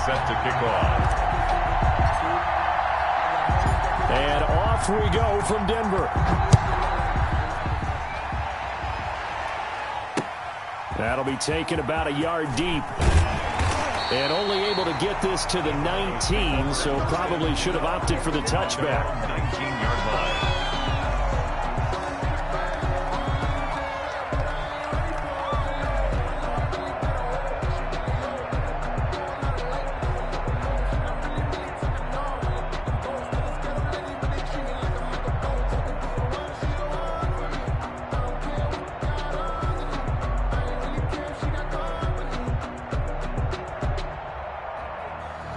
set to kick off. And off we go from Denver. That'll be taken about a yard deep. And only able to get this to the 19, so probably should have opted for the touchback. 19-yard line.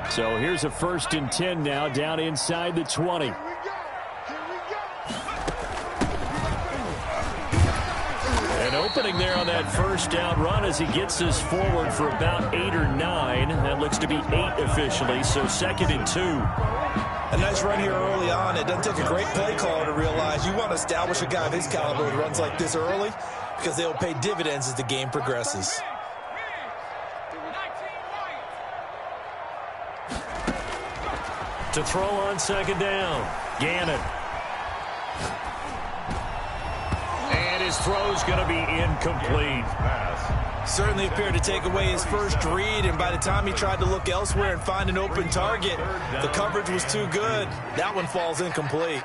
So here's a 1st and 10 now, down inside the 20. An opening there on that first down run as he gets this forward for about 8 or 9. That looks to be 8 officially, so 2nd and 2. A nice run here early on. It doesn't take a great play caller to realize you want to establish a guy of his caliber who runs like this early because they'll pay dividends as the game progresses. To throw on 2nd down, Gannon. And his throw's going to be incomplete. Certainly appeared to take away his first read, and by the time he tried to look elsewhere and find an open target, the coverage was too good. That one falls incomplete.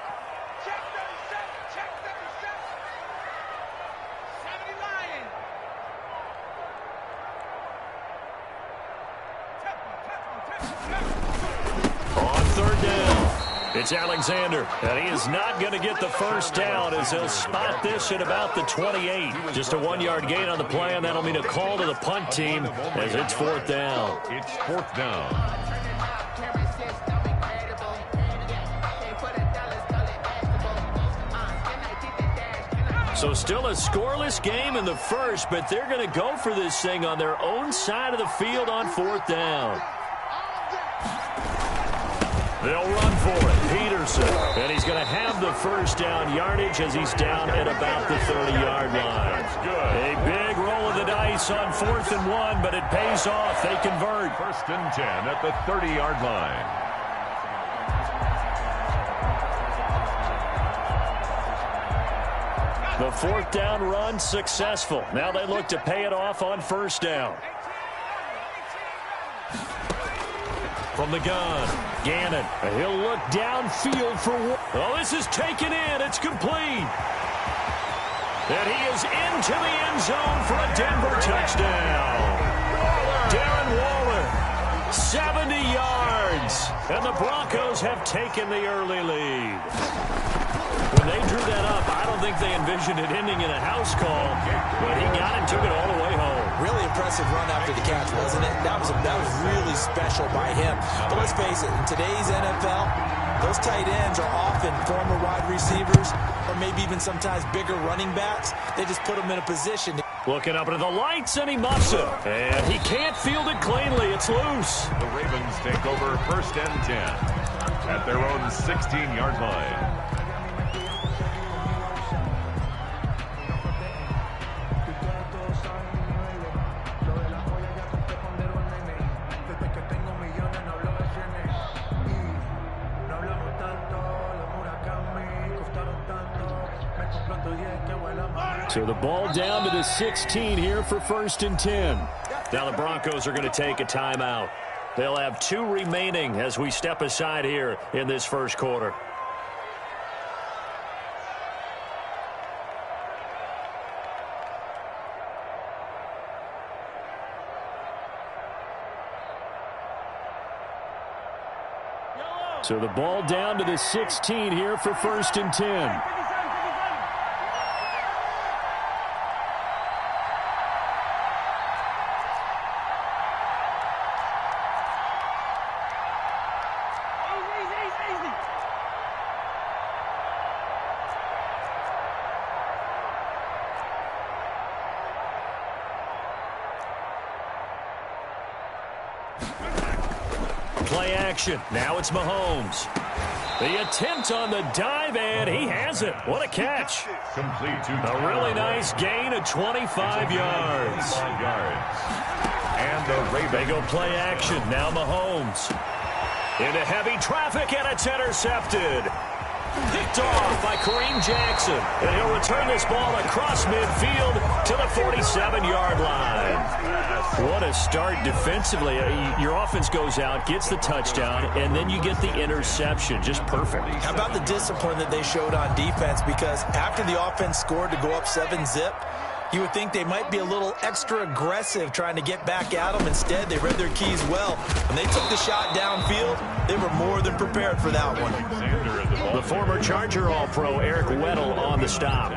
It's Alexander, and he is not going to get the first down as he'll spot this at about the 28. Just a 1-yard gain on the play, and that'll mean a call to the punt team as it's 4th down. It's 4th down. So still a scoreless game in the first, but they're going to go for this thing on their own side of the field on 4th down. They'll run for it. Peterson. And he's going to have the first down yardage as he's down at about the 30-yard line. A big roll of the dice on 4th and 1, but it pays off. They convert. 1st and 10 at the 30-yard line. The 4th down run successful. Now they look to pay it off on 1st down. From the gun, Gannon. He'll look downfield for one. Oh, this is taken in. It's complete. And he is into the end zone for a Denver touchdown. Darren Waller, 70 yards. And the Broncos have taken the early lead. When they drew that up, I don't think they envisioned it ending in a house call, but he got it and took it all the way home. Really impressive run after the catch, wasn't it? That was really special by him. But let's face it, in today's NFL, those tight ends are often former wide receivers or maybe even sometimes bigger running backs. They just put them in a position. Looking up into the lights, and he muffs it. And he can't field it cleanly. It's loose. The Ravens take over 1st and 10 at their own 16-yard line. So the ball down to the 16 here for 1st and 10. Now the Broncos are going to take a timeout. They'll have 2 remaining as we step aside here in this first quarter. So the ball down to the 16 here for 1st and 10. Play action. Now it's Mahomes. The attempt on the dive, and he has it. What a catch. Complete to A really nice gain of 25 yards. And the Ravens. They go play action. Now Mahomes. Into heavy traffic, and it's intercepted. Picked off by Kareem Jackson. And he'll return this ball across midfield to the 47-yard line. What a start defensively. Your offense goes out, gets the touchdown, and then you get the interception. Just perfect. How about the discipline that they showed on defense? Because after the offense scored to go up 7-zip, you would think they might be a little extra aggressive trying to get back at them. Instead, they read their keys well. When they took the shot downfield, they were more than prepared for that one. The former Charger All-Pro Eric Weddle on the stop.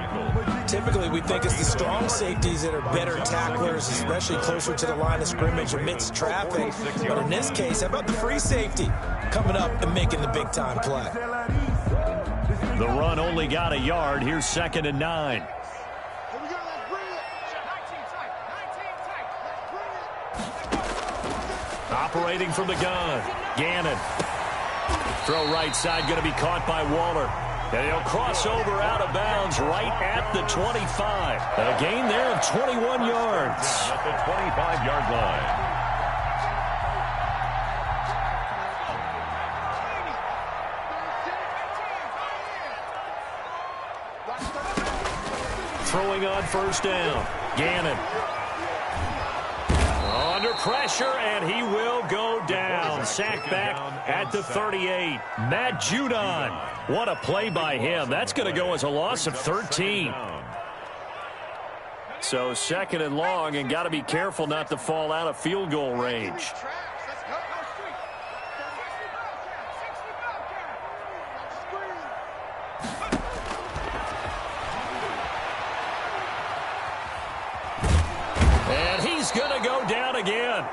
Typically, we think it's the strong safeties that are better tacklers, especially closer to the line of scrimmage amidst traffic. But in this case, how about the free safety coming up and making the big-time play? The run only got a yard. Here's 2nd and 9. Operating from the gun, Gannon. Throw right side, going to be caught by Waller. And he'll cross over out of bounds right at the 25. A gain there of 21 yards. At the 25-yard line. Throwing on 1st down, Gannon. Under pressure, and he will go down. Sacked back at the 38. Matt Judon. What a play by him. That's going to go as a loss of 13. So 2nd and long, and got to be careful not to fall out of field goal range. Going to go down again.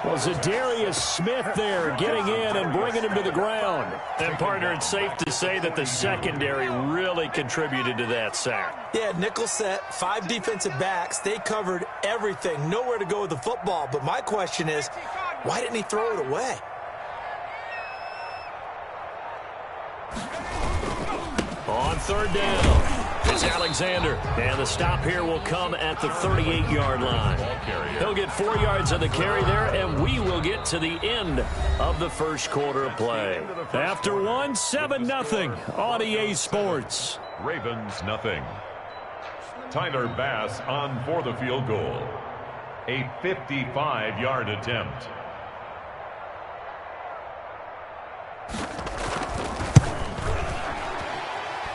Well, Zadarius Smith there getting in and bringing him to the ground. And, partner, it's safe to say that the secondary really contributed to that sack. Yeah, nickel set, 5 defensive backs. They covered everything. Nowhere to go with the football. But my question is, why didn't he throw it away? On 3rd down. It's Alexander, and the stop here will come at the 38-yard line. He'll get 4 yards on the carry there, and we will get to the end of the first quarter of play. After 1, 7-0 on EA Sports. Ravens nothing. Tyler Bass on for the field goal. A 55-yard attempt.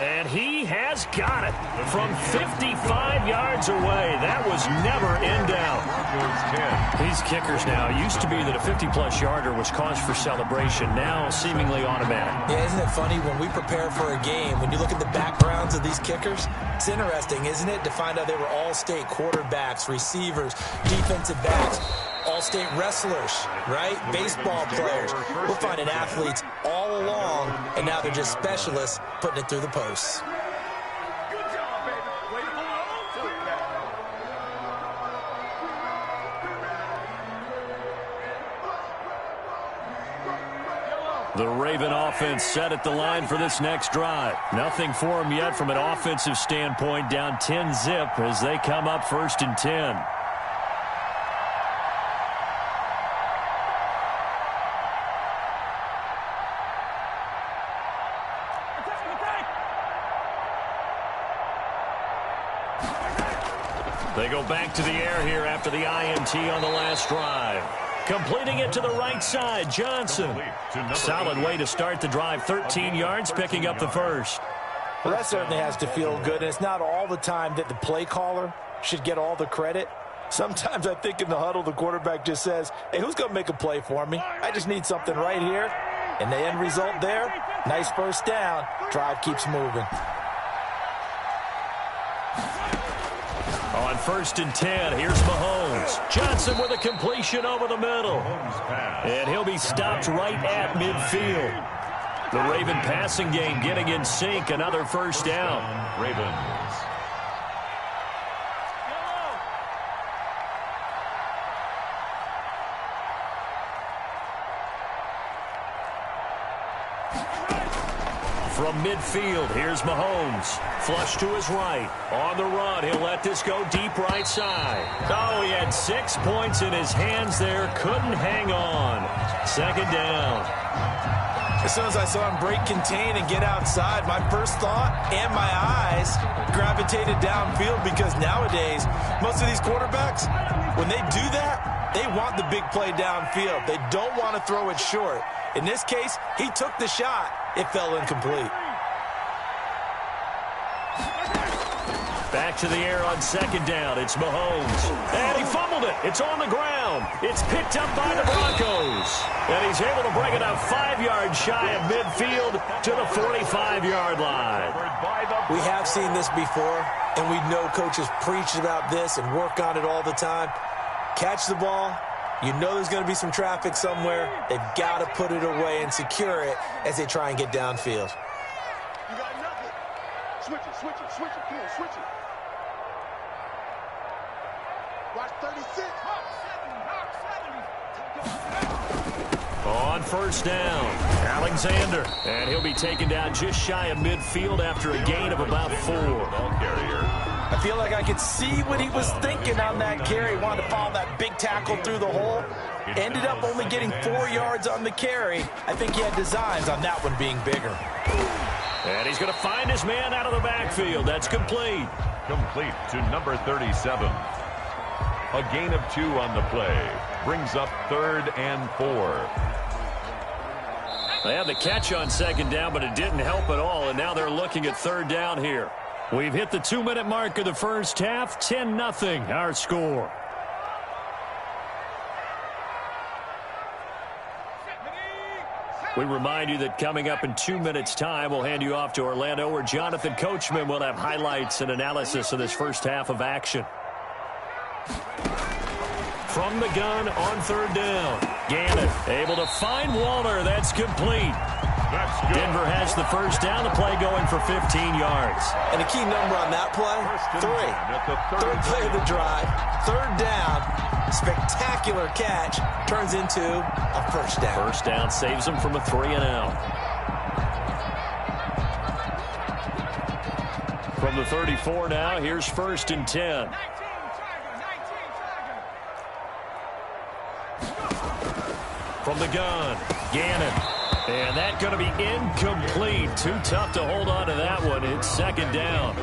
And he has got it from 55 yards away. That was never in doubt. These kickers now, used to be that a 50-plus yarder was cause for celebration. Now seemingly automatic. Yeah, isn't it funny when we prepare for a game, when you look at the backgrounds of these kickers, it's interesting, isn't it, to find out they were all-state quarterbacks, receivers, defensive backs, all-state wrestlers, right? Baseball players. We're finding athletes all along, and now they're just specialists putting it through the posts. The Raven offense set at the line for this next drive. Nothing for them yet from an offensive standpoint, down 10-zip as they come up 1st and 10. They go back to the air here after the INT on the last drive. Completing it to the right side, Johnson. Solid way to start the drive, 13 yards, picking up the first. Well, that certainly has to feel good, and it's not all the time that the play caller should get all the credit. Sometimes I think in the huddle, the quarterback just says, hey, who's going to make a play for me? I just need something right here. And the end result there, nice 1st down. Drive keeps moving. On 1st and 10, here's Mahomes. Johnson with a completion over the middle. And he'll be stopped right at midfield. The Raven passing game getting in sync. Another 1st down. Ravens. From midfield, here's Mahomes. Flush to his right. On the run, he'll let this go deep right side. Oh, he had 6 points in his hands there. Couldn't hang on. Second down. As soon as I saw him break contain and get outside, my first thought and my eyes gravitated downfield, because nowadays, most of these quarterbacks, when they do that, they want the big play downfield. They don't want to throw it short. In this case, he took the shot. It fell incomplete. Back to the air on second down. It's Mahomes. And he fumbled it. It's on the ground. It's picked up by the Broncos. And he's able to bring it up 5 yards shy of midfield to the 45-yard line. We have seen this before, and we know coaches preach about this and work on it all the time. Catch the ball. You know there's going to be some traffic somewhere. They've got to put it away and secure it as they try and get downfield. You got nothing. Switch it, switch it, switch it. Come on, switch it. Watch 36. On first down, Alexander. And he'll be taken down just shy of midfield after a gain of about 4. Ball carrier. I feel like I could see what he was thinking on that carry. Wanted to follow that big tackle through the hole. Ended up only getting 4 yards on the carry. I think he had designs on that one being bigger. And he's going to find his man out of the backfield. That's complete. Complete to number 37. A gain of 2 on the play. Brings up 3rd and 4. They had the catch on second down, but it didn't help at all. And now they're looking at 3rd down here. We've hit the 2-minute mark of the first half. 10-0 our score. We remind you that coming up in 2 minutes' time, we'll hand you off to Orlando, where Jonathan Coachman will have highlights and analysis of this first half of action. From the gun on 3rd down. Gannon able to find Waller. That's complete. That's good. Denver has the first down. The play going for 15 yards. And a key number on that play, 3. Third play of the drive, 3rd down. Spectacular catch turns into a first down. First down saves them from a 3-and-out. From the 34 now, here's 1st and 10. From the gun, Gannon. And that's going to be incomplete. Too tough to hold on to that one. It's 2nd down.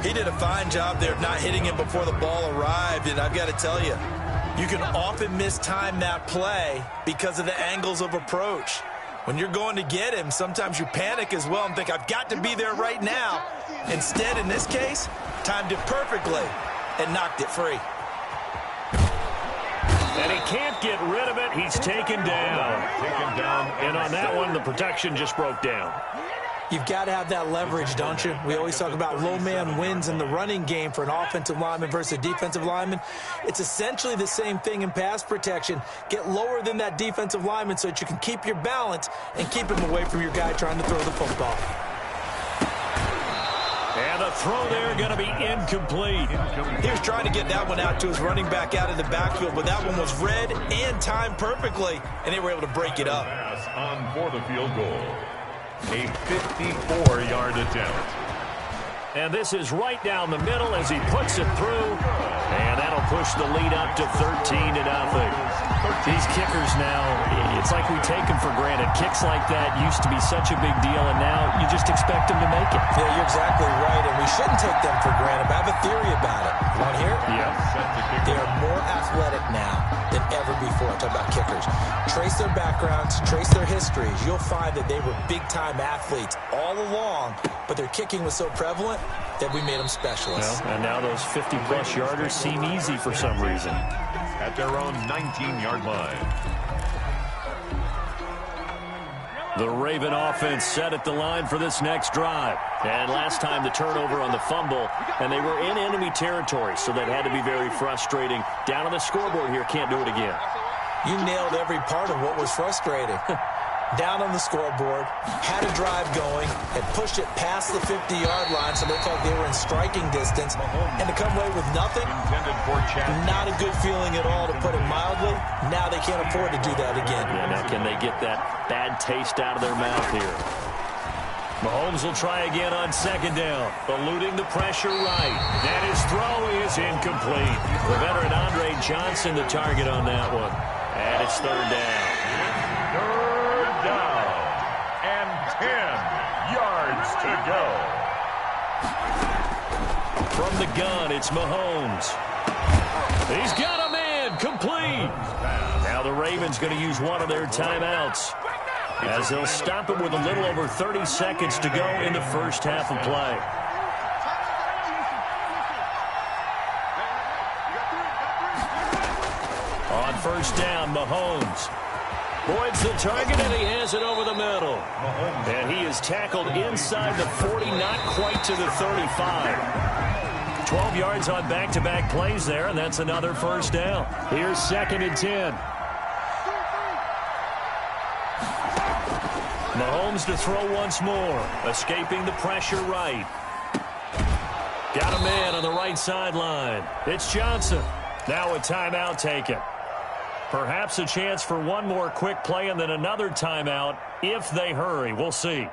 He did a fine job there of not hitting him before the ball arrived. And I've got to tell you, you can often mistime that play because of the angles of approach. When you're going to get him, sometimes you panic as well and think, I've got to be there right now. Instead, in this case, timed it perfectly and knocked it free. And he can't get rid of it. He's taken down. And on that one, the protection just broke down. You've got to have that leverage, don't you? We always talk about low man wins in the running game for an offensive lineman versus a defensive lineman. It's essentially the same thing in pass protection. Get lower than that defensive lineman so that you can keep your balance and keep him away from your guy trying to throw the football. And the throw there going to be incomplete. He was trying to get that one out to his running back out of the backfield, but that one was read and timed perfectly, and they were able to break it up. Pass on for the field goal. A 54-yard attempt. And this is right down the middle as he puts it through. And that'll push the lead up to 13-0. These kickers now, it's like we take them for granted. Kicks like that used to be such a big deal, and now you just expect them to make it. Yeah, you're exactly right, and we shouldn't take them for granted. But I have a theory about it. You want to hear it? Yeah. They are more athletic now than ever before. Talk about kickers. Trace their backgrounds, trace their histories. You'll find that they were big-time athletes all along, but their kicking was so prevalent that we made them specialists. Well, and now those 50-plus yarders seem easy for some reason. At their own 19-yard line. The Raven offense set at the line for this next drive. And last time the turnover on the fumble, and they were in enemy territory, so that had to be very frustrating. Down on the scoreboard here, can't do it again. You nailed every part of what was frustrating. Down on the scoreboard, had a drive going, had pushed it past the 50-yard line, so it looked like they were in striking distance, and to come away with nothing, not a good feeling at all, to put it mildly. Now they can't afford to do that again. Yeah, now can they get that bad taste out of their mouth here? Mahomes will try again on second down, eluding the pressure right. And his throw is incomplete. The veteran Andre Johnson the target on that one. And it's third down. Third down. And 10 yards to go. From the gun, it's Mahomes. He's got a man, complete. Now the Ravens going to use one of their timeouts, as they'll stop it with a little over 30 seconds to go in the first half of play. On first down, Mahomes voids the target, and he has it over the middle. And he is tackled inside the 40, not quite to the 35. 12 yards on back-to-back plays there, and that's another first down. Here's 2nd and 10. Mahomes to throw once more, escaping the pressure right. Got a man on the right sideline. It's Johnson. Now a timeout taken. Perhaps a chance for one more quick play and then another timeout if they hurry. We'll see.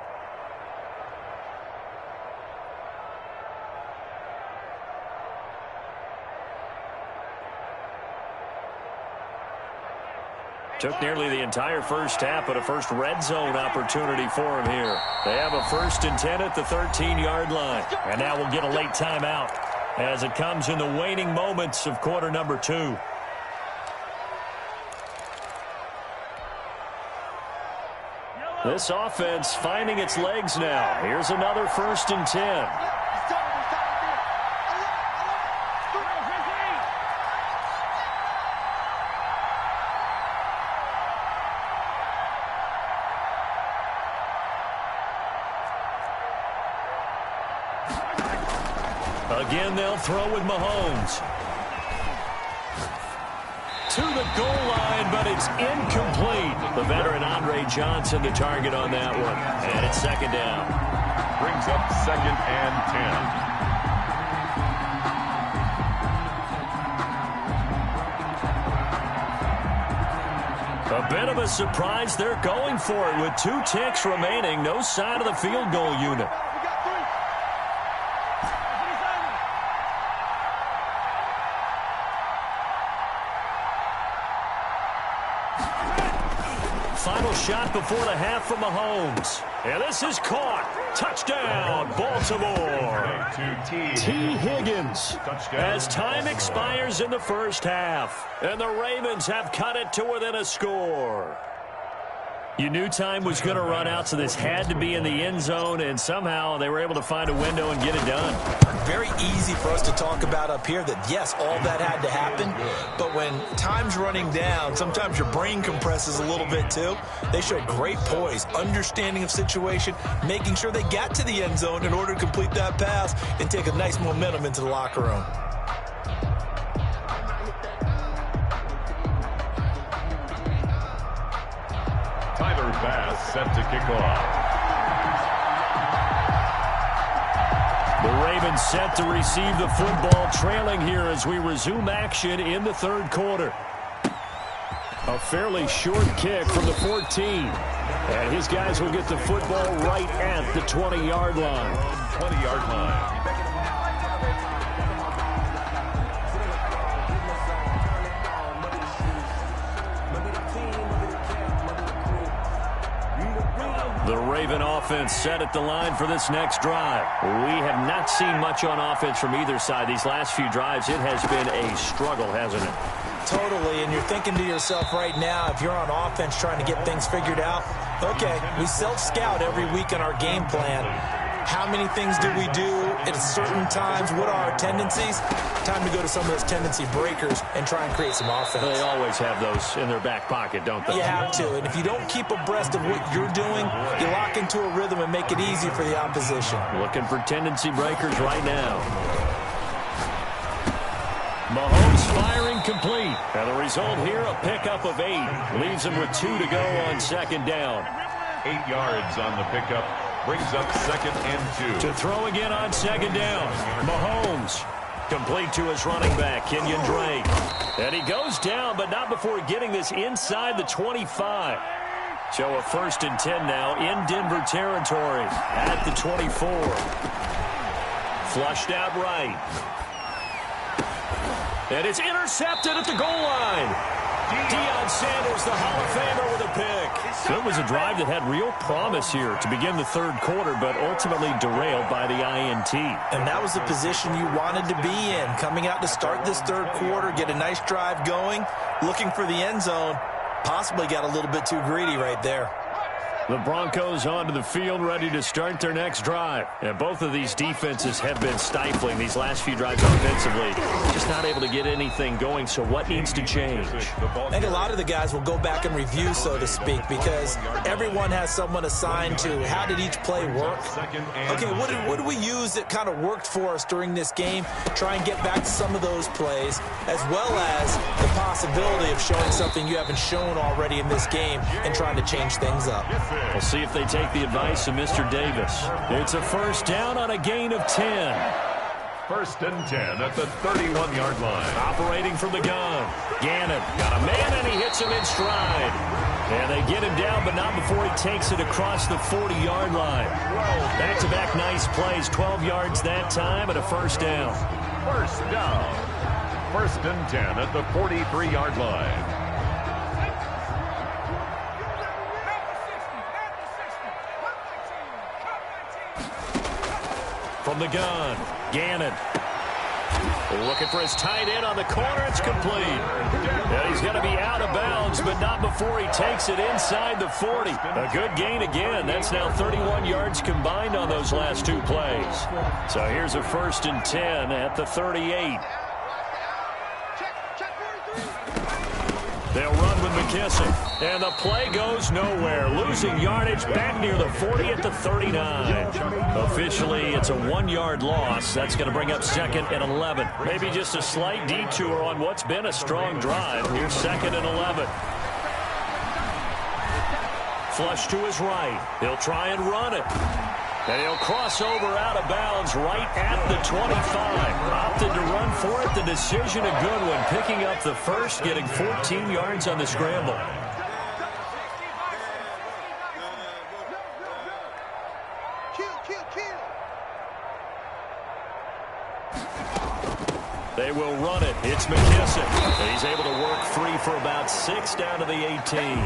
Took nearly the entire first half, but a first red zone opportunity for him here. They have a 1st and 10 at the 13-yard line. And now we'll get a late timeout as it comes in the waning moments of quarter number 2. This offense finding its legs now. Here's another 1st and 10. Again, they'll throw with Mahomes. To the goal line, but it's incomplete. The veteran Andre Johnson the target on that one. And it's 2nd down. Brings up 2nd and 10. A bit of a surprise. They're going for it with 2 ticks remaining. No sign of the field goal unit. Final shot before the half from Mahomes. And this is caught. Touchdown, Baltimore. T. Higgins. As time expires in the first half. And the Ravens have cut it to within a score. You knew time was going to run out, so this had to be in the end zone, and somehow they were able to find a window and get it done. Very easy for us to talk about up here that, yes, all that had to happen, but when time's running down, sometimes your brain compresses a little bit too. They showed great poise, understanding of situation, making sure they got to the end zone in order to complete that pass and take a nice momentum into the locker room. Tyler Bass set to kick off. The Ravens set to receive the football, trailing here as we resume action in the third quarter. A fairly short kick from the 14. And his guys will get the football right at the 20-yard line. 20-yard line. The Raven offense set at the line for this next drive. We have not seen much on offense from either side. These last few drives, it has been a struggle, hasn't it? Totally, and you're thinking to yourself right now, if you're on offense trying to get things figured out, okay, we self-scout every week in our game plan. How many things do we do at certain times? What are our tendencies? Time to go to some of those tendency breakers and try and create some offense. They always have those in their back pocket, don't they? You have to, and if you don't keep abreast of what you're doing, you lock into a rhythm and make it easy for the opposition. Looking for tendency breakers right now. Mahomes firing complete. And the result here, a pickup of 8. Leaves him with 2 to go on second down. 8 yards on the pickup. Brings up 2nd and 2. To throw again on second down. Mahomes complete to his running back, Kenyon Drake. And he goes down, but not before getting this inside the 25. So a 1st and 10 now in Denver territory at the 24. Flushed out right. And it's intercepted at the goal line. Deion Sanders, the Hall of Famer, with a pick. So it was a drive that had real promise here to begin the third quarter, but ultimately derailed by the INT. And that was the position you wanted to be in. Coming out to start this third quarter, get a nice drive going, looking for the end zone. Possibly got a little bit too greedy right there. The Broncos onto the field, ready to start their next drive. And both of these defenses have been stifling these last few drives offensively. Just not able to get anything going, so what needs to change? I think a lot of the guys will go back and review, so to speak, because everyone has someone assigned to how did each play work. Okay, what did we use that kind of worked for us during this game? Try and get back to some of those plays, as well as the possibility of showing something you haven't shown already in this game and trying to change things up. We'll see if they take the advice of Mr. Davis. It's a 1st down on a gain of 10. 1st and 10 at the 31-yard line. Operating from the gun. Gannon got a man, and he hits him in stride. And they get him down, but not before he takes it across the 40-yard line. Back-to-back nice plays, 12 yards that time, and a 1st down. 1st down. 1st and 10 at the 43-yard line. From the gun, Gannon. Looking for his tight end on the corner. It's complete. And he's going to be out of bounds, but not before he takes it inside the 40. A good gain again. That's now 31 yards combined on those last two plays. So here's a 1st and 10 at the 38. They'll run with McKissick. And the play goes nowhere. Losing yardage back near the 40 at the 39. Officially, it's a 1-yard loss. That's going to bring up 2nd and 11. Maybe just a slight detour on what's been a strong drive. Here's 2nd and 11. Flush to his right. He'll try and run it. And he'll cross over out of bounds right at the 25. Opted to run for it. The decision a good one. Picking up the 1st, getting 14 yards on the scramble. They will run it. It's McKissick. And he's able to work 3 for about 6 down to the 18.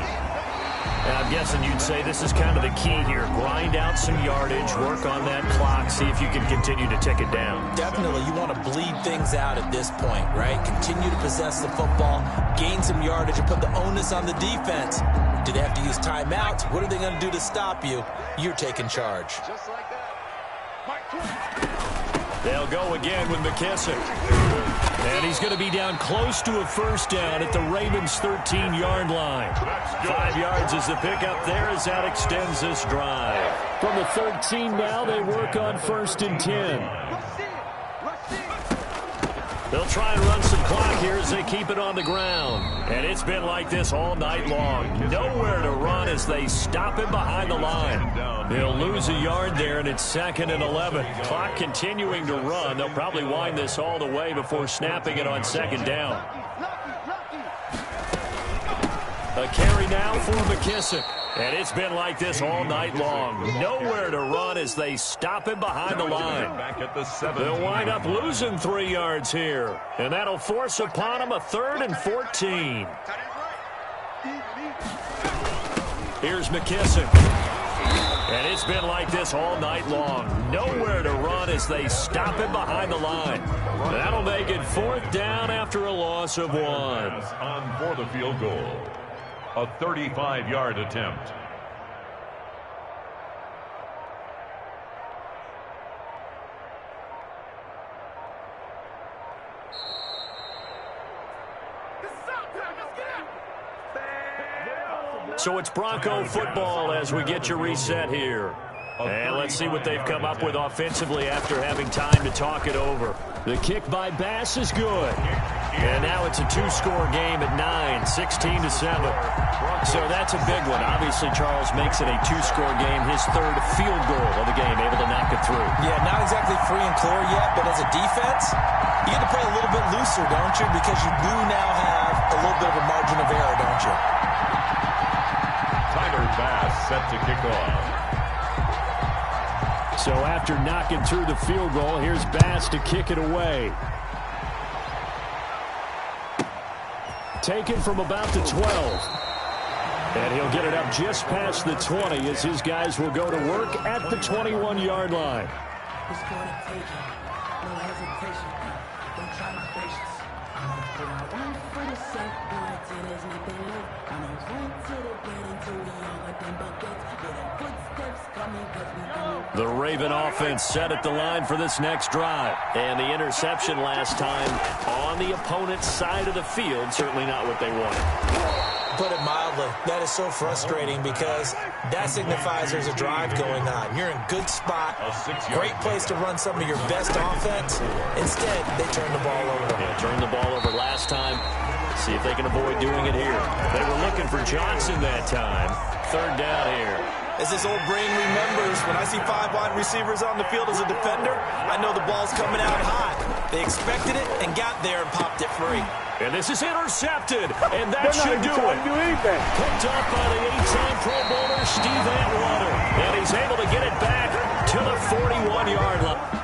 And I'm guessing you'd say this is kind of the key here. Grind out some yardage, work on that clock, see if you can continue to tick it down. Definitely, you want to bleed things out at this point, right? Continue to possess the football, gain some yardage, and put the onus on the defense. Do they have to use timeouts? What are they going to do to stop you? You're taking charge. Just like that. Mike, they'll go again with McKissick. And he's going to be down close to a 1st down at the Ravens' 13-yard line. 5 yards is the pickup there as that extends this drive. From the 13 now, they work on 1st and 10. They'll try and run some clock here as they keep it on the ground. And it's been like this all night long. Nowhere to run as they stop him behind the line. They'll lose a yard there, and it's 2nd and 11. Clock continuing to run. They'll probably wind this all the way before snapping it on 2nd down. A carry now for McKissick. And it's been like this all night long. Nowhere to run as they stop him behind the line. They'll wind up losing 3 yards here. And that'll force upon them a 3rd and 14. Here's McKissick. And it's been like this all night long. Nowhere to run as they stop him behind the line. That'll make it 4th down after a loss of 1. On for the field goal. A 35-yard attempt. So it's Bronco football as we get you reset here. And let's see what they've come up with offensively after having time to talk it over. The kick by Bass is good. And now it's a 2-score game at 9, 16-7. So that's a big one. Obviously, Charles makes it a 2-score game, his 3rd field goal of the game, able to knock it through. Yeah, not exactly free and clear yet, but as a defense, you get to play a little bit looser, don't you? Because you do now have a little bit of a margin of error, don't you? Tyler Bass set to kick off. So after knocking through the field goal, here's Bass to kick it away. Taken from about the 12. And he'll get it up just past the 20 as his guys will go to work at the 21-yard line. It's gonna take it. No hesitation. Don't try my patience. I'm gonna put out one for the sake, one till there's nothing left. I'm gonna run to the bed until we all got them buckets. Get the footsteps coming, cause we coming. The Raven offense set at the line for this next drive. And the interception last time on the opponent's side of the field, certainly not what they wanted. Put it mildly, that is so frustrating because that signifies there's a drive going on. You're in a good spot, great place to run some of your best offense. Instead, they turn the ball over. Yeah, turned the ball over last time. See if they can avoid doing it here. They were looking for Johnson that time. Third down here. As this old brain remembers, when I see 5 wide receivers on the field as a defender, I know the ball's coming out hot. They expected it and got there and popped it free. And this is intercepted, and that should do it. Picked up by the 8-time Pro Bowler Steve Atwater, and he's able to get it back to the 41-yard line.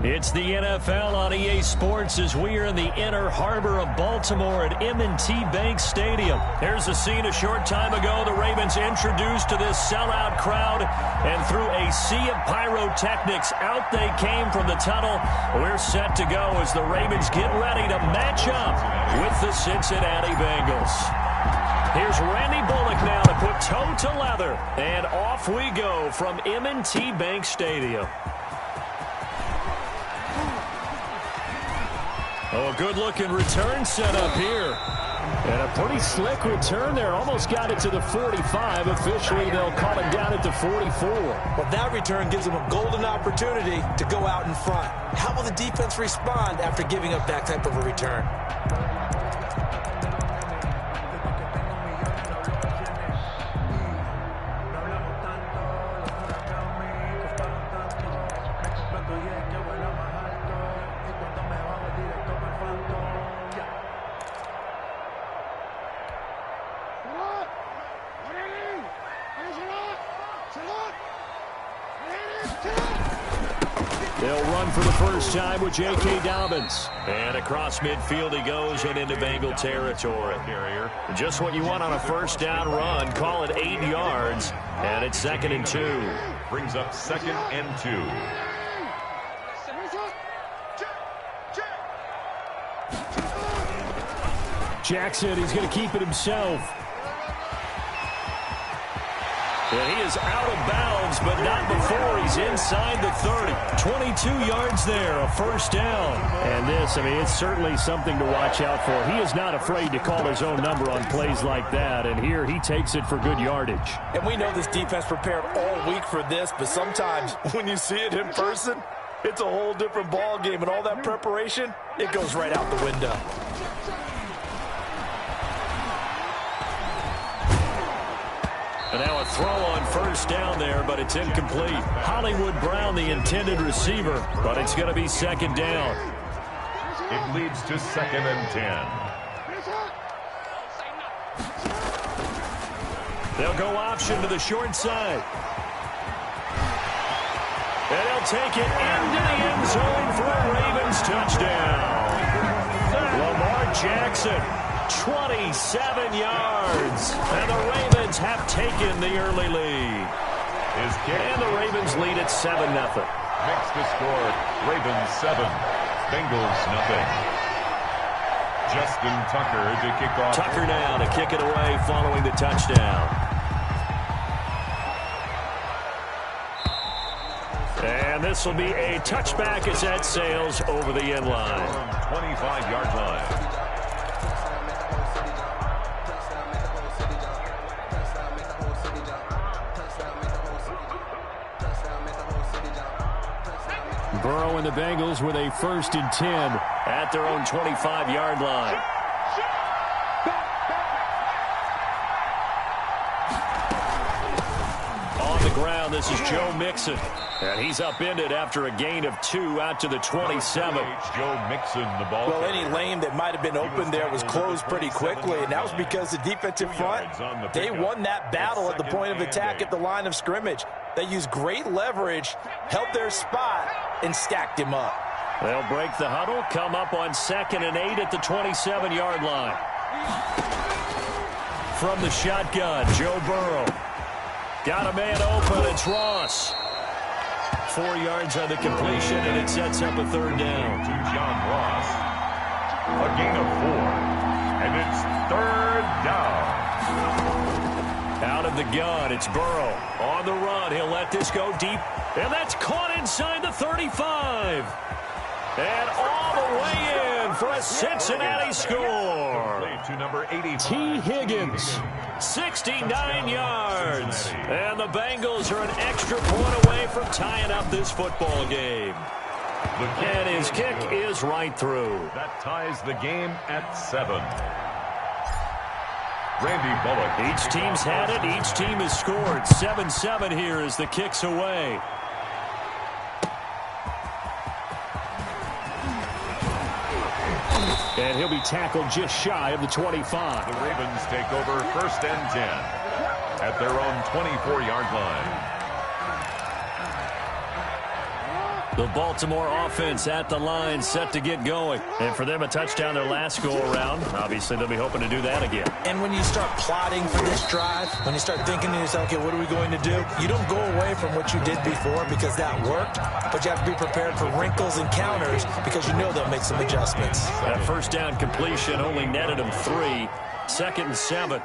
It's the NFL on EA Sports as we are in the inner harbor of Baltimore at M&T Bank Stadium. Here's a scene a short time ago. The Ravens introduced to this sellout crowd, and through a sea of pyrotechnics, out they came from the tunnel. We're set to go as the Ravens get ready to match up with the Cincinnati Bengals. Here's Randy Bullock now to put toe to leather, and off we go from M&T Bank Stadium. Oh, a good-looking return set up here. And a pretty slick return there. Almost got it to the 45. Officially, they'll call it down at the 44. Well, that return gives them a golden opportunity to go out in front. How will the defense respond after giving up that type of a return? They'll run for the first time with J.K. Dobbins. And across midfield he goes and into Bengal territory. Just what you want on a first down run. Call it 8 yards. And it's 2nd and 2. Brings up 2nd and 2. Jackson, he's going to keep it himself. And he is out of bounds, but not before he's inside the 30. 22 yards there, a first down. And this, I mean, it's certainly something to watch out for. He is not afraid to call his own number on plays like that, and here he takes it for good yardage. And we know this defense prepared all week for this, but sometimes when you see it in person, it's a whole different ball game, and all that preparation, it goes right out the window. And now a throw on first down there, but it's incomplete. Hollywood Brown, the intended receiver, but it's going to be 2nd down. It leads to 2nd and 10. They'll go option to the short side. And they'll take it into the end zone for a Ravens touchdown. Lamar Jackson, 27 yards. And the Ravens have taken the early lead. And the Ravens lead at 7-0. Next to score, Ravens 7, Bengals 0. Justin Tucker to kick off. Tucker now to kick it away following the touchdown. And this will be a touchback as that sails over the end line. 25-yard line. Burrow and the Bengals with a 1st and 10 at their own 25-yard line. On the ground, this is Joe Mixon. And he's upended after a gain of 2 out to the 27. Joe Mixon, the ball. Well, any lane that might have been open there was closed pretty quickly, and that was because the defensive front, they won that battle at the point of attack at the line of scrimmage. They used great leverage, held their spot, and stacked him up. They'll break the huddle, come up on 2nd and 8 at the 27-yard line. From the shotgun, Joe Burrow. Got a man open, it's Ross. 4 yards on the completion, and it sets up a 3rd down. To John Ross. A gain of 4. And it's 3rd down. Out of the gun, it's Burrow. On the run, he'll let this go deep. And that's caught inside the 35. And all the way in for a Cincinnati score. To number 85. T. Higgins, 69 yards. And the Bengals are an extra point away from tying up this football game. And his kick is right through. That ties the game at 7. Randy Bullock. Each team's had it. Each team has scored. 7-7 here as the kick's away. And he'll be tackled just shy of the 25. The Ravens take over 1st and 10 at their own 24-yard line. The Baltimore offense at the line, set to get going. And for them, a touchdown their last go-around. Obviously, they'll be hoping to do that again. And when you start plotting for this drive, when you start thinking to yourself, okay, what are we going to do? You don't go away from what you did before because that worked, but you have to be prepared for wrinkles and counters because you know they'll make some adjustments. That first down completion only netted them 3. 2nd and 7.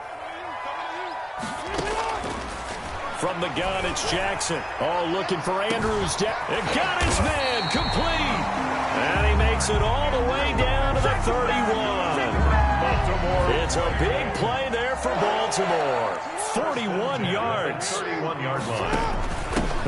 From the gun, it's Jackson. Oh, looking for Andrews. It got his man complete. And he makes it all the way down to the 31. Baltimore. It's a big play there for Baltimore. 41 yards. 31-yard line.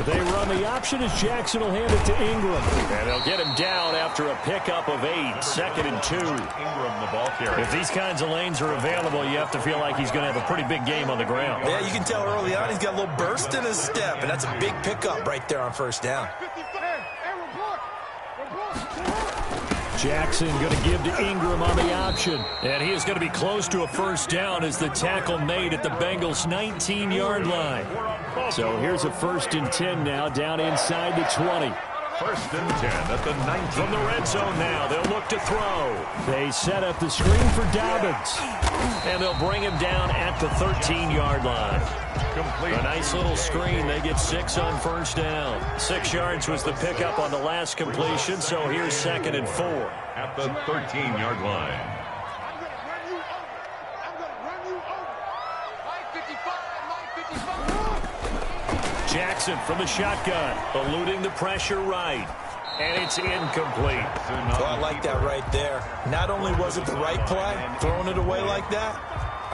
They run the option as Jackson will hand it to Ingram. And they'll get him down after a pickup of 8. 2nd and 2. Ingram, the ball carrier. If these kinds of lanes are available, you have to feel like he's going to have a pretty big game on the ground. Yeah, you can tell early on he's got a little burst in his step, and that's a big pickup right there on first down. Jackson going to give to Ingram on the option. And he is going to be close to a first down as the tackle made at the Bengals' 19-yard line. So here's a 1st and 10 now, down inside the 20. 1st and 10 at the 19. From the red zone now, they'll look to throw. They set up the screen for Dobbins. And they'll bring him down at the 13-yard line. Complete. A nice little screen. They get 6 on first down. 6 yards was the pickup on the last completion, so here's 2nd and 4. At the 13-yard line. Jackson from the shotgun, eluding the pressure right. And it's incomplete. Oh, I like that right there. Not only was it the right play, throwing it away like that,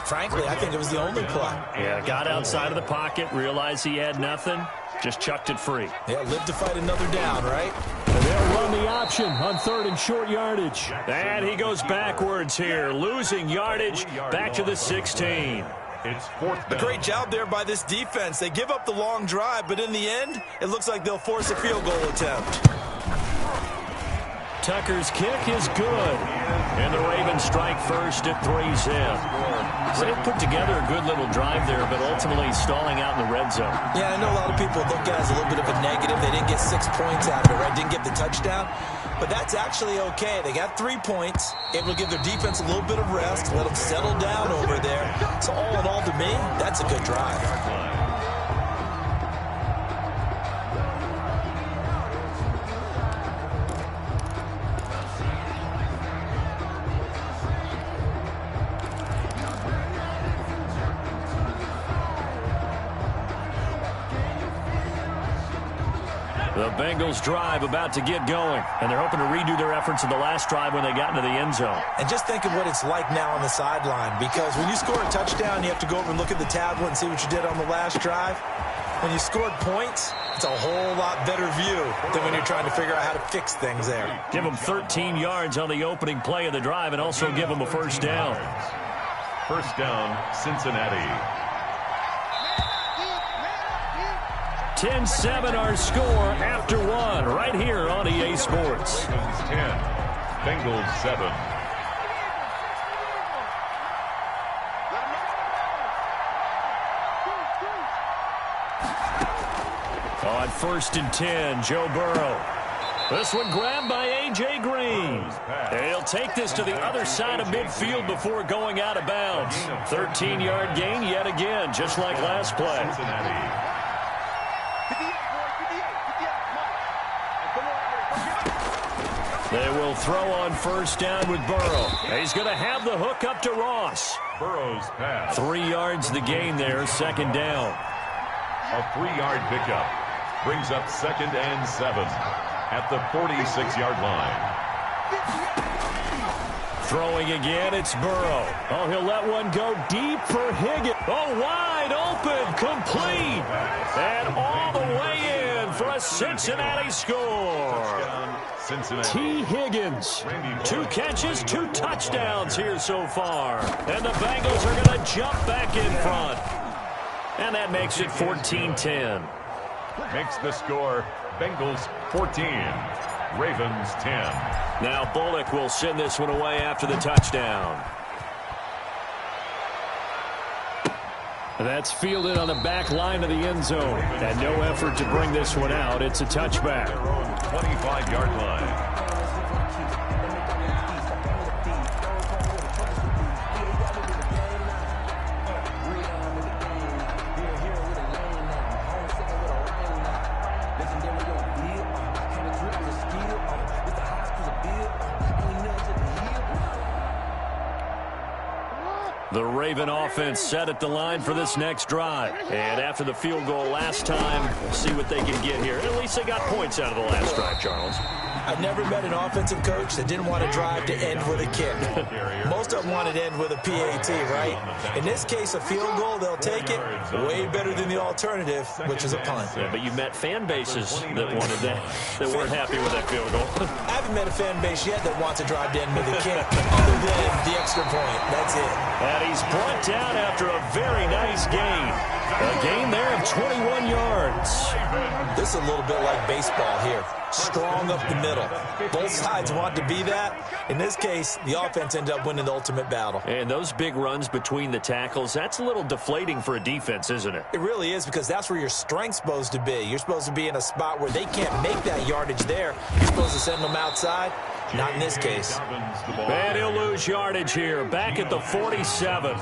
frankly, I think it was the only play. Yeah, got outside of the pocket, realized he had nothing, just chucked it free. Yeah, live to fight another down, right? And they'll run the option on 3rd and short yardage. And he goes backwards here, losing yardage back to the 16. It's 4th down. A great job there by this defense. They give up the long drive, but in the end, it looks like they'll force a field goal attempt. Tucker's kick is good. And the Ravens strike first at 3-zip. So they put together a good little drive there, but ultimately stalling out in the red zone. Yeah, I know a lot of people look at it as a little bit of a negative. They didn't get 6 points out of it, right? Didn't get the touchdown. But that's actually okay. They got 3 points, able to give their defense a little bit of rest, let them settle down over there. So all in all, to me, that's a good drive. The Bengals drive about to get going, and they're hoping to redo their efforts in the last drive when they got into the end zone. And just think of what it's like now on the sideline, because when you score a touchdown, you have to go over and look at the tablet and see what you did on the last drive. When you scored points, it's a whole lot better view than when you're trying to figure out how to fix things there. Give them 13 yards on the opening play of the drive and also give them a first down. First down, Cincinnati. 10-7 our score after 1 right here on EA Sports. 10, Bengals 7. On 1st and 10, Joe Burrow. This one grabbed by A.J. Green. He'll take this to the other side of midfield before going out of bounds. 13-yard gain yet again, just like last play. Cincinnati. They will throw on first down with Burrow. He's going to have the hook up to Ross. Burrow's pass. 3 yards the gain there, 2nd down. A 3-yard pickup brings up 2nd and 7 at the 46-yard line. Throwing again, it's Burrow. Oh, he'll let one go deep for Higgins. Oh, wide open, complete. And all the way in for a Cincinnati score. Cincinnati. T. Higgins, 2 catches, 2 touchdowns here so far. And the Bengals are going to jump back in front. And that makes it 14-10. Makes the score Bengals 14, Ravens 10. Now Bullock will send this one away after the touchdown. That's fielded on the back line of the end zone. And no effort to bring this one out. It's a touchback. 25-yard line. The Raven offense set at the line for this next drive. And after the field goal last time, we'll see what they can get here. At least they got points out of the last drive, Charles. I've never met an offensive coach that didn't want to drive to end with a kick. Most of them wanted to end with a PAT, right? In this case, a field goal, they'll take it. Way better than the alternative, which is a punt. Yeah, but you met fan bases that wanted that weren't happy with that field goal. I haven't met a fan base yet that wants to drive to end with a kick, other than the extra point. That's it. And he's brought down after a very nice gain. A gain there of 21 yards. This is a little bit like baseball here. Strong up the middle. Both sides want to be that. In this case, the offense ended up winning the ultimate battle. And those big runs between the tackles, that's a little deflating for a defense, isn't it? It really is, because that's where your strength's supposed to be. You're supposed to be in a spot where they can't make that yardage there. You're supposed to send them outside. Not in this case. And he'll lose yardage here, back at the 47.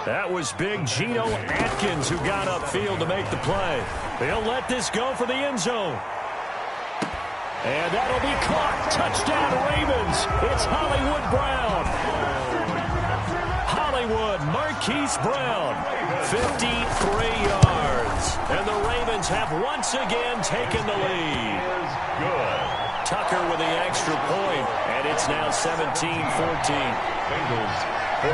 That was big Geno Atkins who got upfield to make the play. He'll let this go for the end zone. And that'll be caught. Touchdown, Ravens. It's Hollywood Brown. Hollywood Marquise Brown, 53 yards. And the Ravens have once again taken the lead. Good. Tucker with the extra point, and it's now 17-14. Bengals 14.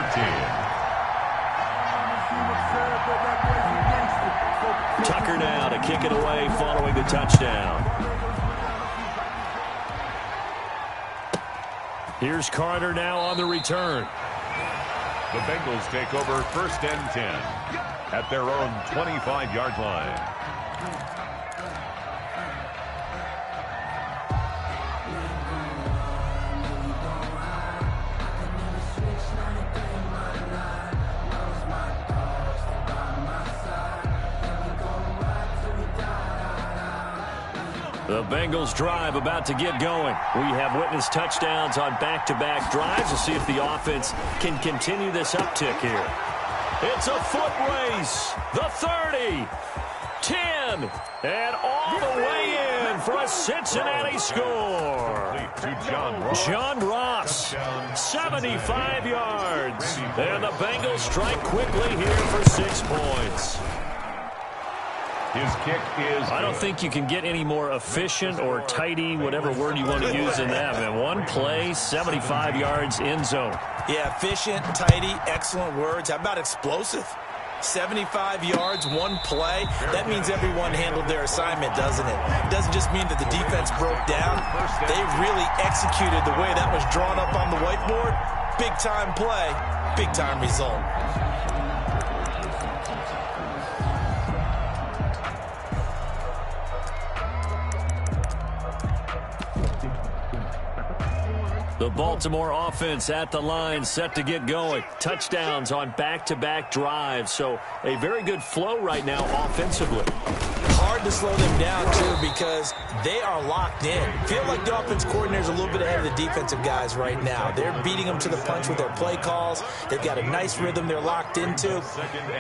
Tucker now to kick it away following the touchdown. Here's Carter now on the return. The Bengals take over 1st and 10 at their own 25-yard line. The Bengals drive about to get going. We have witnessed touchdowns on back-to-back drives. We'll see if the offense can continue this uptick here. It's a foot race. The 30, 10, and all the way in for a Cincinnati score. To John Ross, 75 yards. And the Bengals strike quickly here for 6 points. His kick is... I don't think you can get any more efficient or tidy, whatever word you want to use in that, man. One play, 75 yards, end zone. Yeah, efficient, tidy, excellent words. How about explosive? 75 yards, one play. That means everyone handled their assignment, doesn't it? It doesn't just mean that the defense broke down. They really executed the way that was drawn up on the whiteboard. Big-time play, big-time result. The Baltimore offense at the line, set to get going. Touchdowns on back-to-back drives, so a very good flow right now offensively. Hard to slow them down, too, because they are locked in. Feel like the offense coordinator's a little bit ahead of the defensive guys right now. They're beating them to the punch with their play calls. They've got a nice rhythm they're locked into.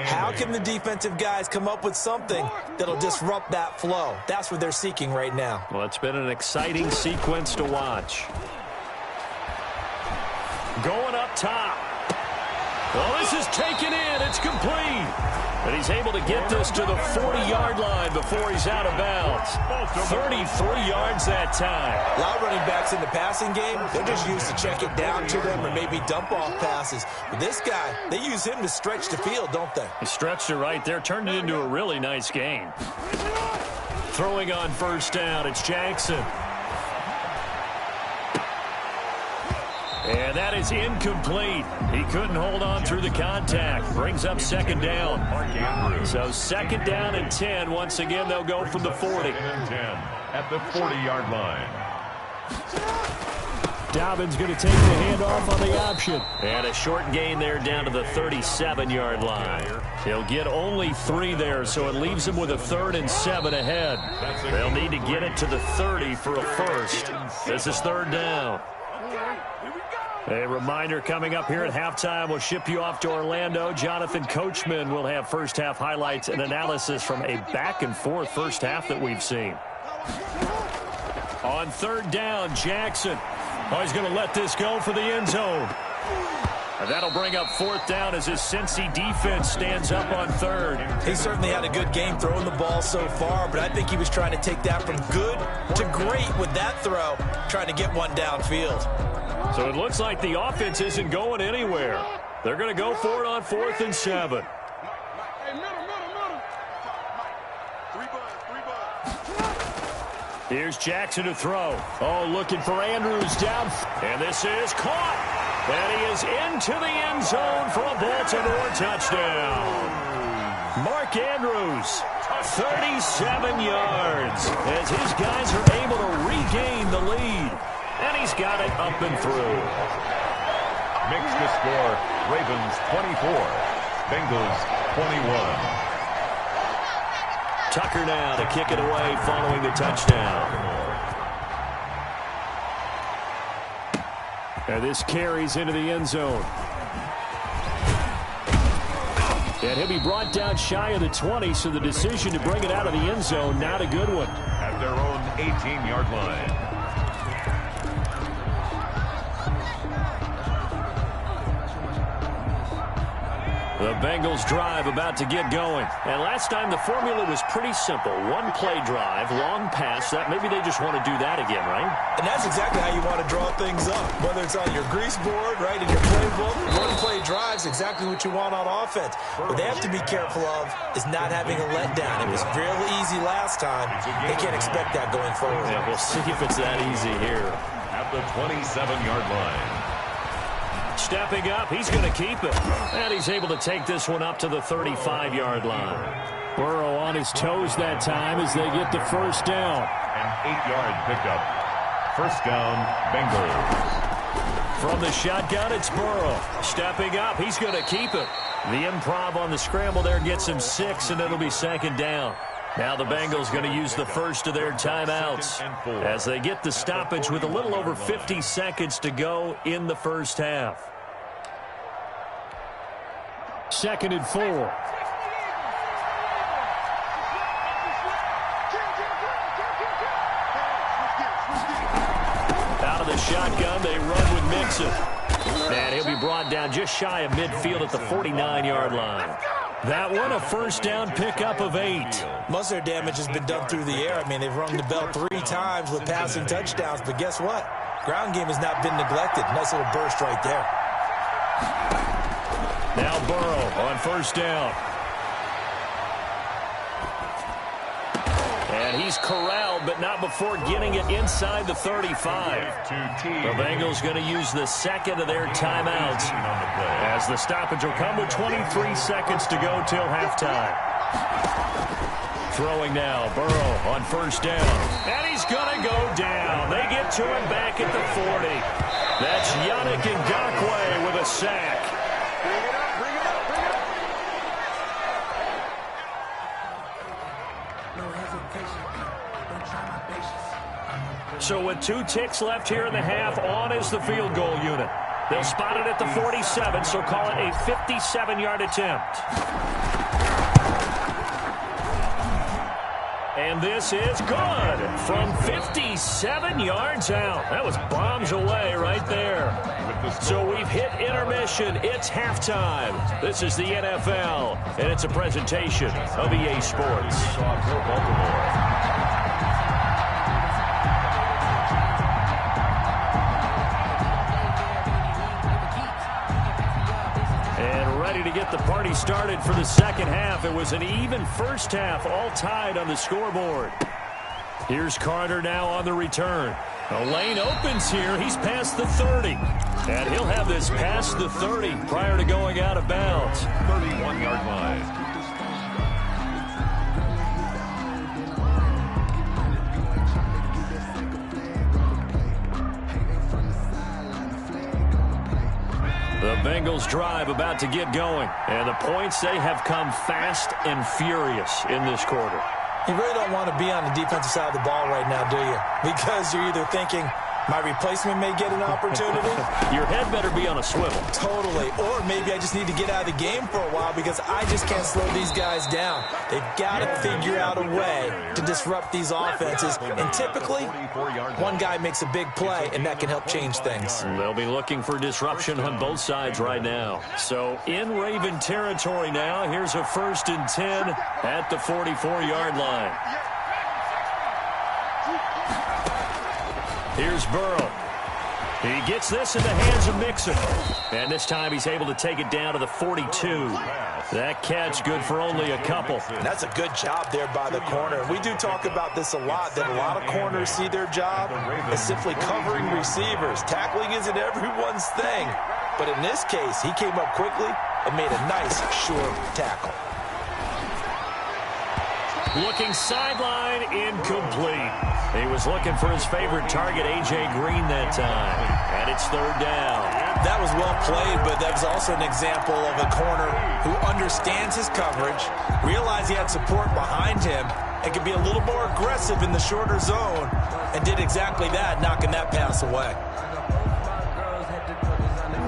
How can the defensive guys come up with something that'll disrupt that flow? That's what they're seeking right now. Well, it's been an exciting sequence to watch. Going up top. Well, this is taken in. It's complete. And he's able to get this to the 40-yard line before he's out of bounds. 33 yards that time. A lot of running backs in the passing game, they're just used to check it down to them or maybe dump off passes. But this guy, they use him to stretch the field, don't they? He stretched it right there, turned it into a really nice gain. Throwing on first down, it's Jackson. And that is incomplete. He couldn't hold on through the contact. Brings up second down. So second down and 10. Once again, they'll go from the 40. Second and 10 at the 40-yard line. Dobbins going to take the handoff on the option. And a short gain there down to the 37-yard line. He'll get only 3 there, so it leaves him with a 3rd and 7 ahead. They'll need to get it to the 30 for a first. This is 3rd down. A reminder coming up here at halftime, we'll ship you off to Orlando. Jonathan Coachman will have first-half highlights and analysis from a back-and-forth first half that we've seen. On 3rd down, Jackson. Oh, he's going to let this go for the end zone. And that'll bring up 4th down as his Cincy defense stands up on 3rd. He certainly had a good game throwing the ball so far, but I think he was trying to take that from good to great with that throw, trying to get one downfield. So it looks like the offense isn't going anywhere. They're going to go for it on 4th and 7. Here's Jackson to throw. Oh, looking for Andrews down. And this is caught. And he is into the end zone for a Baltimore touchdown. Mark Andrews, 37 yards, as his guys are able to regain the lead. And he's got it up and through. Makes the score Ravens 24, Bengals 21. Tucker now to kick it away following the touchdown. And this carries into the end zone. And he'll be brought down shy of the 20, so the decision to bring it out of the end zone, not a good one. At their own 18-yard line. The Bengals drive about to get going. And last time the formula was pretty simple. One play drive, long pass. That maybe they just want to do that again, right? And that's exactly how you want to draw things up. Whether it's on your grease board, right, in your playbook, one play drive's exactly what you want on offense. What they have to be careful of is not having a letdown. It was really easy last time. They can't expect that going forward. Yeah, we'll see if it's that easy here. At the 27-yard line. Stepping up, he's going to keep it. And he's able to take this one up to the 35-yard line. Burrow on his toes that time as they get the first down. An 8-yard pickup. First down, Bengals. From the shotgun, it's Burrow. Stepping up, he's going to keep it. The improv on the scramble there gets him 6, and it'll be 2nd down. Now the Bengals going to use the first of their timeouts as they get the stoppage with a little over 50 seconds to go in the first half. 2nd and 4. Out of the shotgun, they run with Mixon. And he'll be brought down just shy of midfield at the 49-yard line. That one, a first down pickup of 8. Most of their damage has been done through the air. I mean, they've rung the bell 3 times with passing touchdowns, but guess what? Ground game has not been neglected. Nice little burst right there. Now Burrow on first down. And he's corralled, but not before getting it inside the 35. The Bengals going to use the second of their timeouts as the stoppage will come with 23 seconds to go till halftime. Throwing now, Burrow on first down. And he's going to go down. They get to him back at the 40. That's Yannick Ngakoue with a sack. So with 2 ticks left here in the half, on is the field goal unit. They'll spot it at the 47, so call it a 57-yard attempt. And this is good from 57 yards out. That was bombs away right there. So we've hit intermission. It's halftime. This is the NFL, and it's a presentation of EA Sports. To get the party started for the second half. It was an even first half, all tied on the scoreboard. Here's Carter now on the return. The lane opens here. He's past the 30. And he'll have this past the 30 prior to going out of bounds. 31-yard line. The Bengals drive about to get going. And the points, they have come fast and furious in this quarter. You really don't want to be on the defensive side of the ball right now, do you? Because you're either thinking, my replacement may get an opportunity. Your head better be on a swivel. Totally. Or maybe I just need to get out of the game for a while because I just can't slow these guys down. They've got to figure out a way to disrupt these offenses. And typically, one guy makes a big play, and that can help change things. They'll be looking for disruption on both sides right now. So in Raven territory now, here's a 1st and 10 at the 44-yard line. Here's Burrow. He gets this in the hands of Mixon. And this time he's able to take it down to the 42. That catch good for only a couple. That's a good job there by the corner. We do talk about this a lot, that a lot of corners see their job as simply covering receivers. Tackling isn't everyone's thing. But in this case, he came up quickly and made a nice, sure tackle. Looking sideline, incomplete. He was looking for his favorite target, A.J. Green, that time. And it's 3rd down. That was well played, but that was also an example of a corner who understands his coverage, realized he had support behind him, and could be a little more aggressive in the shorter zone, and did exactly that, knocking that pass away.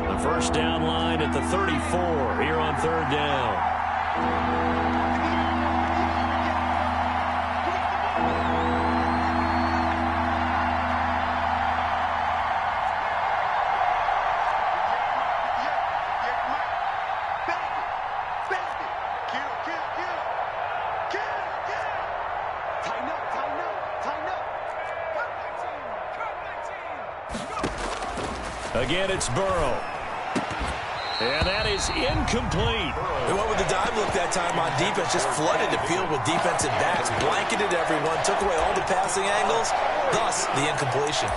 The 1st down line at the 34 here on 3rd down. Again, it's Burrow. And that is incomplete. They went with the dive look that time on defense, just flooded the field with defensive backs, blanketed everyone, took away all the passing angles, thus the incompletion.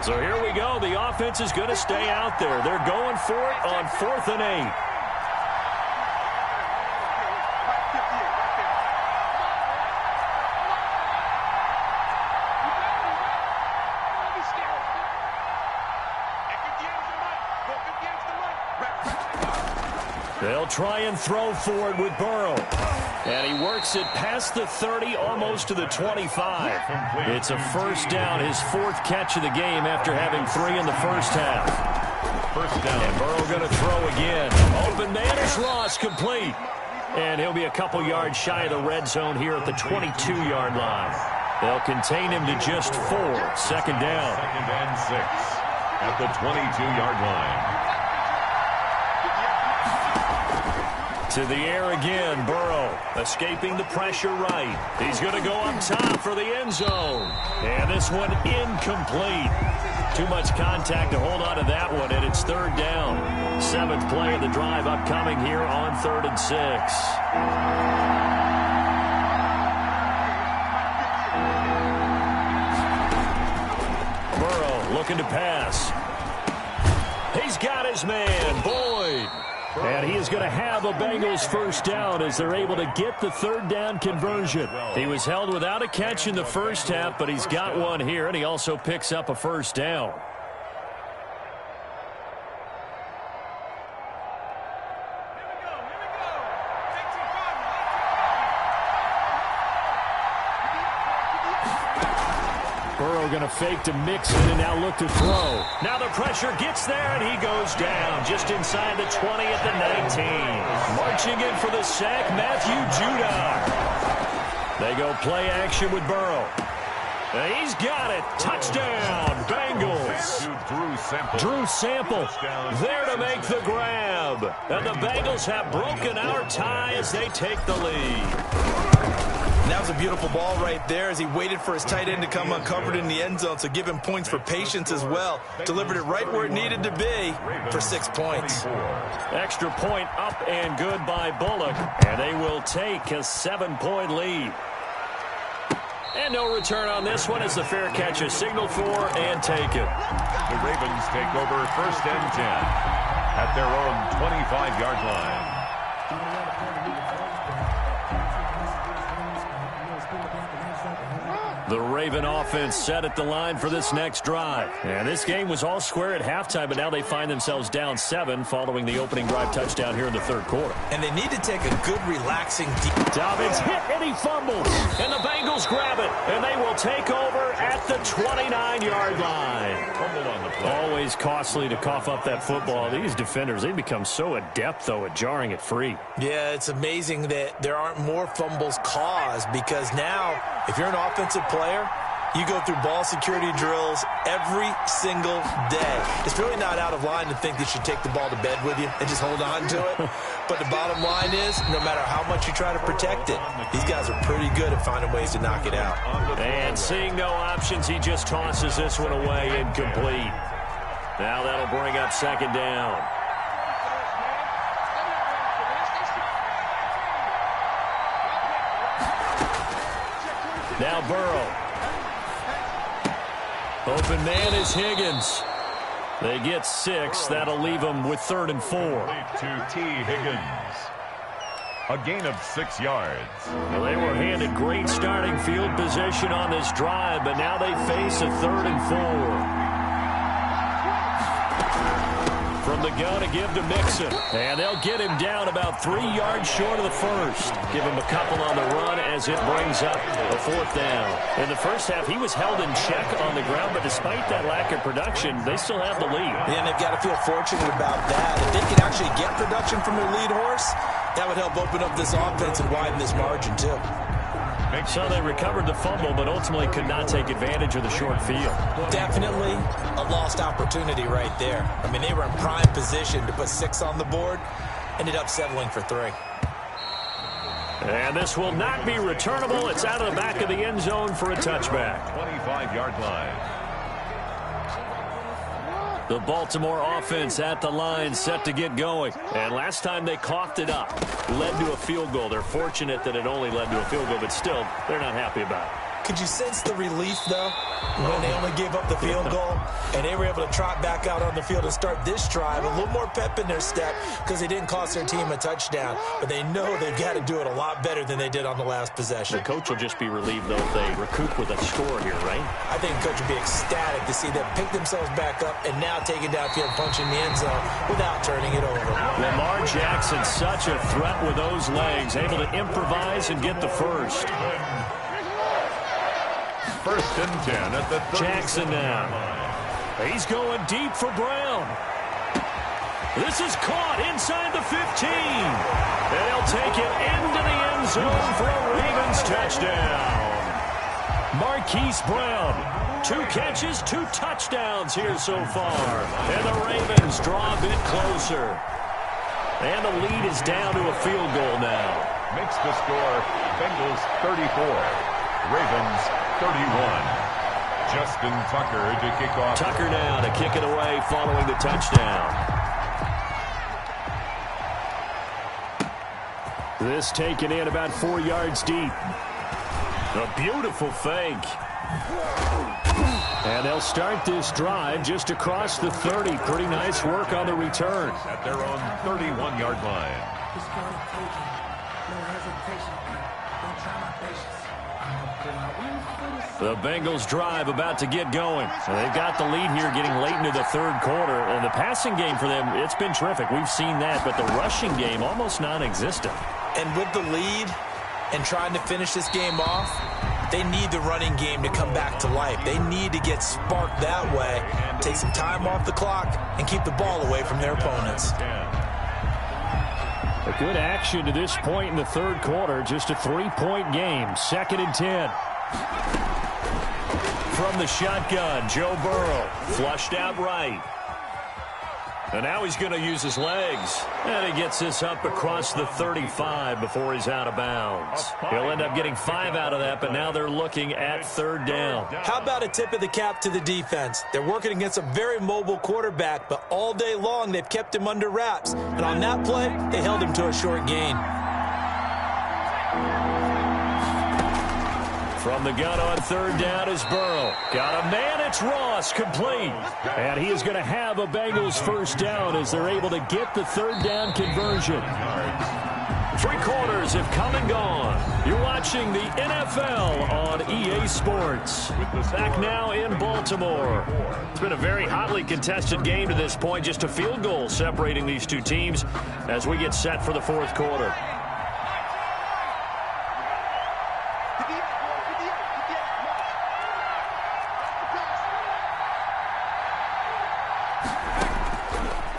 So here we go. The offense is going to stay out there. They're going for it on 4th and 8. They'll try and throw forward with Burrow. And he works it past the 30, almost to the 25. It's a 1st down, his 4th catch of the game after having 3 in the 1st half. 1st down. And Burrow going to throw again. Open man is lost, complete. And he'll be a couple yards shy of the red zone here at the 22-yard line. They'll contain him to just 4. 2nd down. 2nd and 6 at the 22-yard line. To the air again, Burrow escaping the pressure right. He's going to go up top for the end zone. And this one incomplete. Too much contact to hold on to that one, and it's 3rd down. 7th play of the drive upcoming here on 3rd and 6. Burrow looking to pass. He's got his man, Boyd. And he is going to have a Bengals 1st down as they're able to get the 3rd down conversion. He was held without a catch in the 1st half, but he's got one here, and he also picks up a 1st down. Burrow going to fake to Mixon and now look to throw. Now the pressure gets there and he goes down just inside the 20 at the 19. Marching in for the sack, Matthew Judon. They go play action with Burrow. And he's got it. Touchdown, Bengals. Drew Sample there to make the grab. And the Bengals have broken our tie as they take the lead. And that was a beautiful ball right there as he waited for his tight end to come uncovered in the end zone, so give him points for patience as well. Delivered it right where it needed to be for 6 points. Extra point up and good by Bullock, and they will take a 7-point lead. And no return on this one as the fair catch is signaled for and taken. The Ravens take over 1st and 10 at their own 25-yard line. The Raven offense set at the line for this next drive. And this game was all square at halftime, but now they find themselves down 7 following the opening drive touchdown here in the third quarter. And they need to take a good, relaxing deep. Dobbins hit and he fumbles. And the Bengals grab it. And they will take over at the 29-yard line. Fumble on the play. Always costly to cough up that football. These defenders, they become so adept, though, at jarring it free. Yeah, it's amazing that there aren't more fumbles caused, because now, if you're an offensive player, you go through ball security drills every single day. It's really not out of line to think that you should take the ball to bed with you and just hold on to it. But the bottom line is, no matter how much you try to protect it, these guys are pretty good at finding ways to knock it out. And seeing no options, he just tosses this one away, incomplete. Now that'll bring up second down. Now Burrow. Open man is Higgins. They get 6. That'll leave them with 3rd and 4. To T. Higgins. A gain of 6 yards. Well, they were handed great starting field position on this drive, but now they face a 3rd and 4. From the gun to give to Mixon. And they'll get him down about 3 yards short of the first. Give him a couple on the run as it brings up a 4th down. In the first half, he was held in check on the ground, but despite that lack of production, they still have the lead. And they've got to feel fortunate about that. If they can actually get production from their lead horse, that would help open up this offense and widen this margin, too. So they recovered the fumble, but ultimately could not take advantage of the short field. Definitely a lost opportunity right there. I mean, they were in prime position to put 6 on the board, ended up settling for 3. And this will not be returnable. It's out of the back of the end zone for a touchback. 25-yard line. The Baltimore offense at the line, set to get going. And last time they coughed it up, led to a field goal. They're fortunate that it only led to a field goal, but still, they're not happy about it. Could you sense the relief, though, when they only gave up the field goal and they were able to trot back out on the field and start this drive? A little more pep in their step because they didn't cost their team a touchdown. But they know they've got to do it a lot better than they did on the last possession. The coach will just be relieved, though, if they recoup with a score here, right? I think the coach would be ecstatic to see them pick themselves back up and now take it downfield, punching the end zone without turning it over. Lamar Jackson, such a threat with those legs, able to improvise and get the first. 1st and 10 at the 30. Jackson now. He's going deep for Brown. This is caught inside the 15. And he'll take it into the end zone for a Ravens touchdown. Marquise Brown, 2 catches, 2 touchdowns here so far. And the Ravens draw a bit closer. And the lead is down to a field goal now. Makes the score Bengals 34. Ravens 31. Justin Tucker to kick off. Tucker now to kick it away following the touchdown. This taken in about 4 yards deep. A beautiful fake. And they'll start this drive just across the 30. Pretty nice work on the return. At their own 31-yard line. Just gonna take it. No hesitation. Don't try my patience. The Bengals drive about to get going. And they've got the lead here getting late into the third quarter. And the passing game for them, it's been terrific. We've seen that. But the rushing game, almost non-existent. And with the lead and trying to finish this game off, they need the running game to come back to life. They need to get sparked that way, take some time off the clock, and keep the ball away from their opponents. A good action to this point in the third quarter. Just a 3-point game. 2nd and 10. From the shotgun, Joe Burrow flushed out right. And now he's going to use his legs. And he gets this up across the 35 before he's out of bounds. He'll end up getting 5 out of that, but now they're looking at 3rd down. How about a tip of the cap to the defense? They're working against a very mobile quarterback, but all day long they've kept him under wraps. And on that play, they held him to a short gain. From the gun on 3rd down is Burrow. Got a man, it's Ross, complete. And he is going to have a Bengals 1st down as they're able to get the 3rd down conversion. 3/4 quarters have come and gone. You're watching the NFL on EA Sports. Back now in Baltimore. It's been a very hotly contested game to this point. Just a field goal separating these two teams as we get set for the fourth quarter.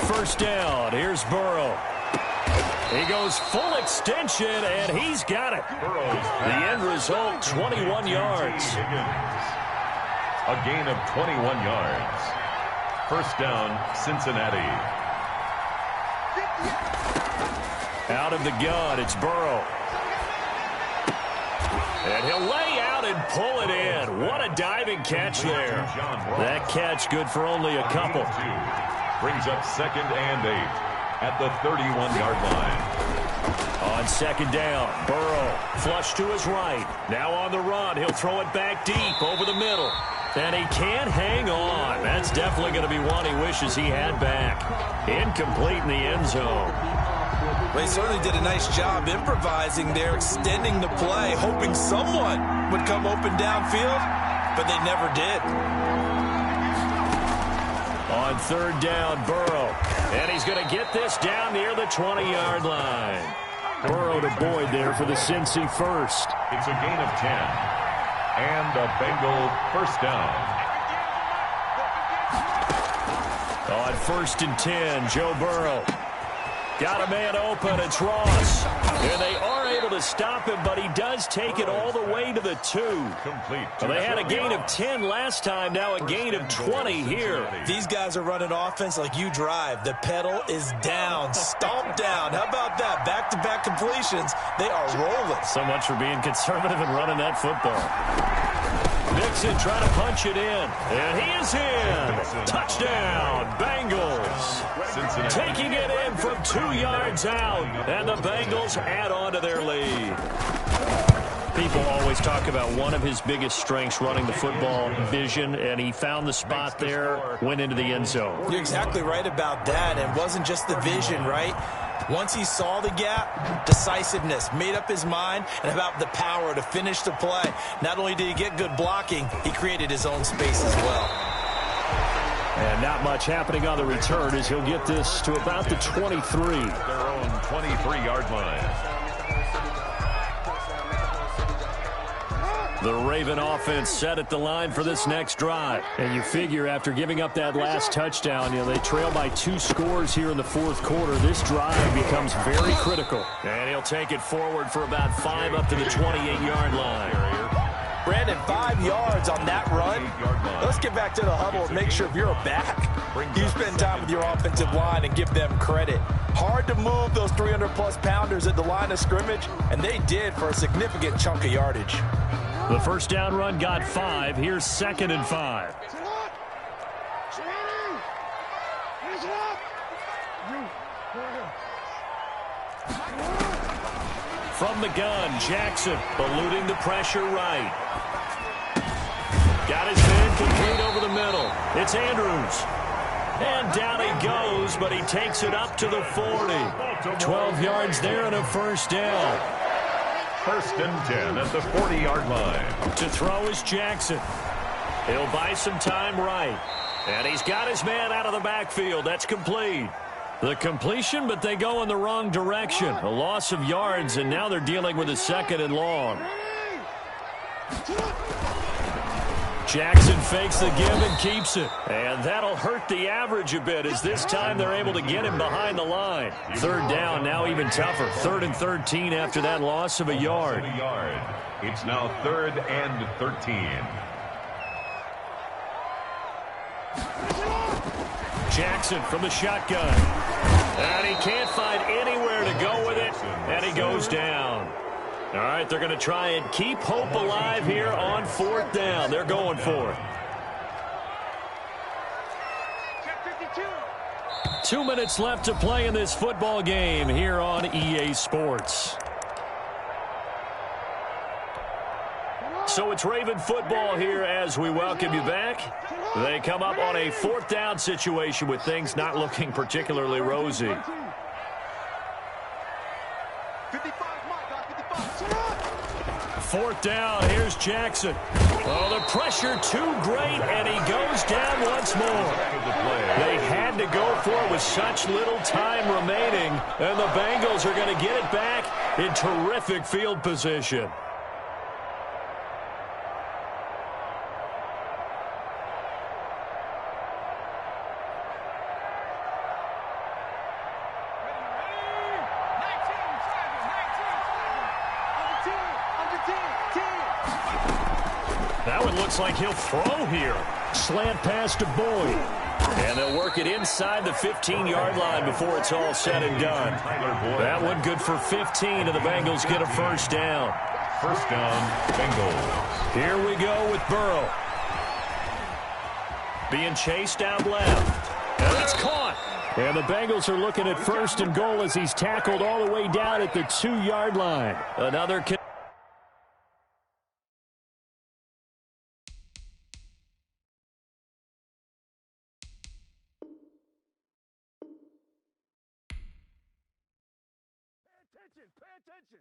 First down. Here's Burrow. He goes full extension, and he's got it. The end result, 21 yards. A gain of 21 yards. First down, Cincinnati. Out of the gun, it's Burrow. And he'll lay out and pull it in. What a diving catch there. That catch good for only a couple. Brings up 2nd and 8 at the 31-yard line. On second down, Burrow flush to his right. Now on the run, he'll throw it back deep over the middle. And he can't hang on. That's definitely going to be one he wishes he had back. Incomplete in the end zone. Well, he certainly did a nice job improvising there, extending the play, hoping someone would come open downfield, but they never did. On third down, Burrow. And he's going to get this down near the 20-yard line. Burrow to Boyd there for the Cincy first. It's a gain of 10. And a Bengal first down. On 1st and 10, Joe Burrow. Got a man open, it's Ross. And they are able to stop him, but he does take it all the way to the 2. Complete. Well, they had a gain of 10 last time, now a gain of 20 here. These guys are running offense like you drive. The pedal is down, stomped down. How about that? Back-to-back completions. They are rolling. So much for being conservative and running that football. Mixon trying to punch it in. And he is in. Touchdown, Bengals. Taking it in from 2 yards out. And the Bengals add on to their lead. People always talk about one of his biggest strengths running the football, vision, and he found the spot there, went into the end zone. You're exactly right about that. It wasn't just the vision, right? Once he saw the gap, decisiveness, made up his mind, and about the power to finish the play. Not only did he get good blocking, he created his own space as well. And not much happening on the return as he'll get this to about the 23. Their own 23-yard line. The Raven offense set at the line for this next drive. And you figure after giving up that last touchdown, they trail by 2 scores here in the fourth quarter. This drive becomes very critical. And he'll take it forward for about 5 up to the 28-yard line. Brandon, 5 yards on that run. Let's get back to the huddle and make sure if you're back, you spend time with your offensive line and give them credit. Hard to move those 300-plus pounders at the line of scrimmage, and they did for a significant chunk of yardage. The first down run got 5. Here's 2nd and 5. From the gun, Jackson eluding the pressure right. Got his man complete over the middle. It's Andrews. And down he goes, but he takes it up to the 40. 12 yards there and a first down. 1st and 10 at the 40-yard line. To throw is Jackson. He'll buy some time right. And he's got his man out of the backfield. That's complete. The completion, but they go in the wrong direction. A loss of yards, and now they're dealing with a 2nd and long. Jackson fakes the give and keeps it. And that'll hurt the average a bit as this time they're able to get him behind the line. 3rd down, now even tougher. 3rd and 13 after that loss of a yard. It's now 3rd and 13. Jackson from the shotgun. And he can't find anywhere to go with it. And he goes down. All right, they're going to try and keep hope alive here on 4th down. They're going for it. 2 minutes left to play in this football game here on EA Sports. So it's Raven football here as we welcome you back. They come up on a 4th down situation with things not looking particularly rosy. 55, my guy, 55. Shut up! Fourth down, here's Jackson. Oh, the pressure too great, and he goes down once more. They had to go for it with such little time remaining, and the Bengals are going to get it back in terrific field position. That one looks like he'll throw here. Slant pass to Boyd. And they'll work it inside the 15-yard line before it's all said and done. That one good for 15, and the Bengals get a first down. First down, Bengals. Here we go with Burrow. Being chased out left. And it's caught. And the Bengals are looking at first and goal as he's tackled all the way down at the 2-yard line. Another Pay attention, pay attention.